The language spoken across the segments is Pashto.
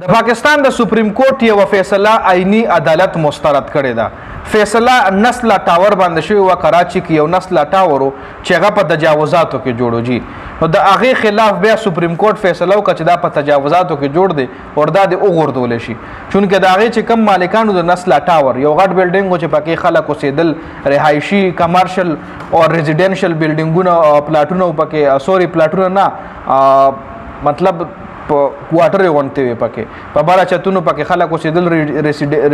د پاکستان د سپریم کورٹ یو فیصله آئینی عدالت مسترد کړې ده. فیصله نسل ټاور باندې شوی و کراچي کې یو نسل ټاور چې هغه په تجاوزاتو کې جوړو جی نو د هغه خلاف بیا سپریم کورٹ فیصله وکړه چې دا په تجاوزاتو کې جوړ دی او دا د وګورځول شي چونکه د هغه چې کم مالکانو د نسل ټاور یو غټ بلډینګ چې پکې خلک اوسېدل رهایشي کمرشل او ریزیډنشل بلډینګونه پلاټونه پکې سوري پلاټونه نه مطلب کوارټر غونډې وي پکې په باره چتونو پکې خلک اوسېدل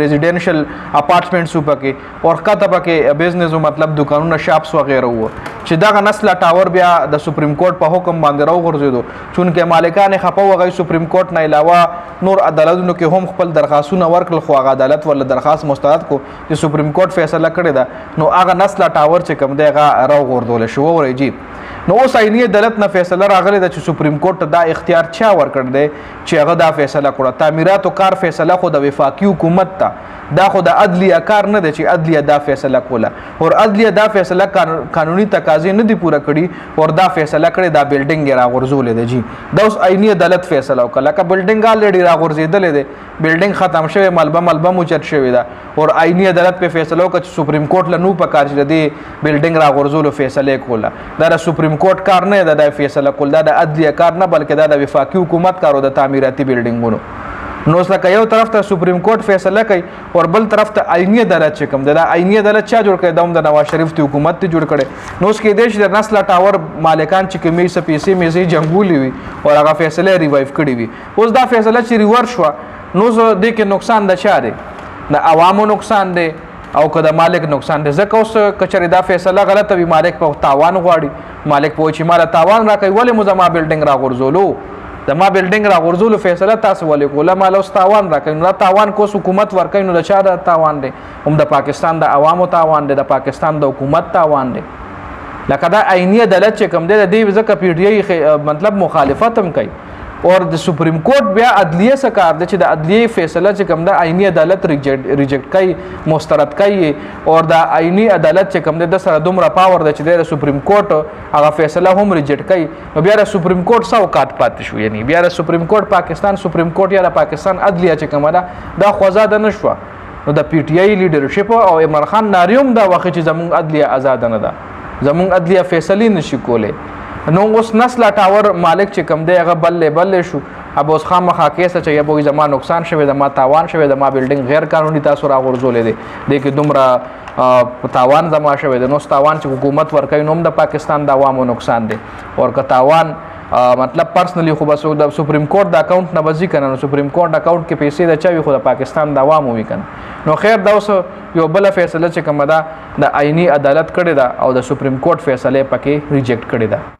ریزیډنشل اپارټمنټس پکې او ښکته پکې بزنس مطلب دکانونه شاپس وغیره وو چې دغه نسله ټاور بیا د سپریم کورټ په حکم باندې راوغورځېدو چونکې مالکان یې خفه وغی سپریم کورټ نه علاوه نور عدالتونو کې هم خپل درخواستونه ورکړل خو هغه عدالت ورله درخواست مسترد کو چې سپریم کورټ فیصله کړې ده نو هغه نسله ټاور چې کوم دی هغه راوغورځول شو وورئ جی نو اوس آئینی عدالت نه فیصله راغلی ده چې سپریم کورټ دا اختیار چا ورکړ دی چې هغه دا فیصله کړه تعمیراتو کار فیصله خو د وفاقي حکومت ته دا خو د عدلیه کار نه دی چې عدلیه دا فیصله کوله او عدلیه دا فیصله قانوني تقاضې نه دي پوره کړي او دا فیصله کړې دا بلډینګ یې راغورځولی دی جی دا اوس آئینی عدالت فیصله وکړه لکه بلډینګ الریډي راغورځېدلی دی بلډینګ ختم شوی ملبه موچت شوې ده او آئینی عدالت په فیصله وکړه چې سپریم کورټ له نو پکار چې د دې بلډینګ راغورځولو فیصله یې کوله دا د سپریم کورټ کار نه دی دا فیصله کول دا د عدلیه کار نه بلکې دا د وفاقي حکومت کار او د تعمیراتي بلډینګونو نو اوس لکه یو طرف ته سپریم کورټ فیصله کوي او بل طرف ته آئینی عدالت چې کوم دی دا آئینی عدالت چا جوړ کړی دا هم د نواز شریف ته حکومت ته جوړ کړی نو اوس کېدای شي د نسله ټاور مالکان چې کومې څه پیسې میسې جنګولي وي او هغه فیصله ریوایو کړې وي اوس دا فیصله چې ریورس شوه نو دې کې نقصان د چا دی د عوامو نقصان دی او که د مالک نقصان دی ځکه اوس که چېرې دا فیصله غلطه وي مالک په تاوان غواړي مالک په چې ماله تاوان راکوي ولې مو زما بلډینګ راغورځولو زما بلډینګ راغورځولو فیصله تاسو ولې کوله ماله اوس تاوان راکوي نو دا تاوان که اوس حکومت ورکوي نو د چا د تاوان دی هم د پاکستان د عوامو تاوان دی د پاکستان د حکومت تاوان دی لکه دا آئینی عدالت چې کوم دی د دې ځکه پی ټی آی مطلب مخالفت هم کوي او د سپریم کورټ بیا عدلیه څه کار دی چې د عدلیه فیصله چې کوم ده آئینی عدالت ریجیکټ کوي مسترد کوي او د آئینی عدالت چې کوم دی د سره دومره پاور دی چې د سپریم کورټ هغه فیصله هم ریجیکټ کوي نو بیا د سپریم کورټ څه اوقات پاتې شو یعنی بیا د سپریم کورټ پاکستان سپریم کورټ یا د پاکستان عدلیه چې کومه ده دا خو آزاده نه شوه نو د پی ټی آی لیډرشپ او عمران خان ناریوم دا وخت چې زمونږ عدلیه آزاده نه ده زمونږ عدلیه فیصلې نشي کولی نو اوس نسله ټاور مالک چې کوم دی هغه بلې شو اب اوس خامخا کیسه چې یا به زما نقصان شوی زما تاوان شوی زما بلډینګ غیر قانوني تاسو راغورځولی دی دې کې دومره تاوان زما شوی دی نو تاوان چې حکومت ورکوي نو هم د پاکستان د عوامو نقصان دی او که تاوان مطلب پرسنلی خو بس د سپریم کورټ د اکاونټ نه به ځي که نه نو سپریم کورټ اکاونټ کې پیسې د چا وي خو د پاکستان د عوامو وي که نه نو خیر دا اوس یو بله فیصله چې کومه ده د آئینی عدالت کړې ده او د سپریم کورټ فیصله یې پکې ریجیکټ کړې ده